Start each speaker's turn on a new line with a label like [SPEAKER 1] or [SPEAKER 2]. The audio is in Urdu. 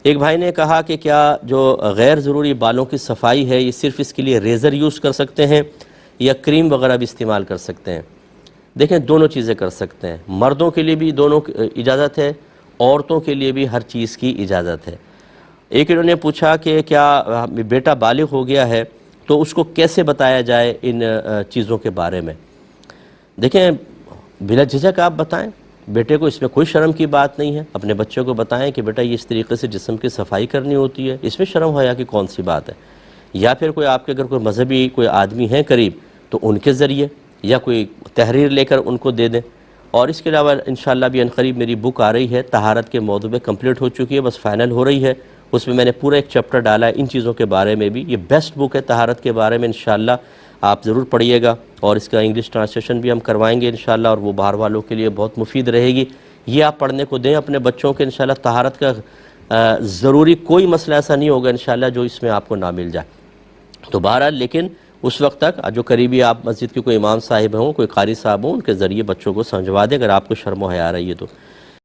[SPEAKER 1] ایک بھائی نے کہا کہ کیا جو غیر ضروری بالوں کی صفائی ہے یہ صرف اس کے لیے ریزر یوز کر سکتے ہیں یا کریم وغیرہ بھی استعمال کر سکتے ہیں؟ دیکھیں دونوں چیزیں کر سکتے ہیں، مردوں کے لیے بھی دونوں اجازت ہے، عورتوں کے لیے بھی ہر چیز کی اجازت ہے۔ ایک انہوں نے پوچھا کہ کیا بیٹا بالغ ہو گیا ہے تو اس کو کیسے بتایا جائے ان چیزوں کے بارے میں؟ دیکھیں بلا جھجک آپ بتائیں، بیٹے کو اس میں کوئی شرم کی بات نہیں ہے، اپنے بچے کو بتائیں کہ بیٹا یہ اس طریقے سے جسم کی صفائی کرنی ہوتی ہے، اس میں شرم حیا کی کون سی بات ہے؟ یا پھر کوئی آپ کے اگر کوئی مذہبی کوئی آدمی ہیں قریب تو ان کے ذریعے یا کوئی تحریر لے کر ان کو دے دیں۔ اور اس کے علاوہ انشاءاللہ بھی عنقریب میری بک آ رہی ہے طہارت کے موضوع پہ، کمپلیٹ ہو چکی ہے، بس فائنل ہو رہی ہے، اس میں نے پورا ایک چیپٹر ڈالا ہے ان چیزوں کے بارے میں بھی۔ یہ بیسٹ بک ہے طہارت کے بارے میں، انشاءاللہ آپ ضرور پڑھیے گا، اور اس کا انگلش ٹرانسلیشن بھی ہم کروائیں گے انشاءاللہ، اور وہ باہر والوں کے لیے بہت مفید رہے گی۔ یہ آپ پڑھنے کو دیں اپنے بچوں کے، انشاءاللہ طہارت کا ضروری کوئی مسئلہ ایسا نہیں ہوگا انشاءاللہ جو اس میں آپ کو نہ مل جائے۔ تو بہرحال لیکن اس وقت تک جو قریبی آپ مسجد کے کوئی امام صاحب ہوں، کوئی قاری صاحب ہوں، ان کے ذریعے بچوں کو سمجھوا دیں اگر آپ کو شرم و حیا آ رہی ہے تو۔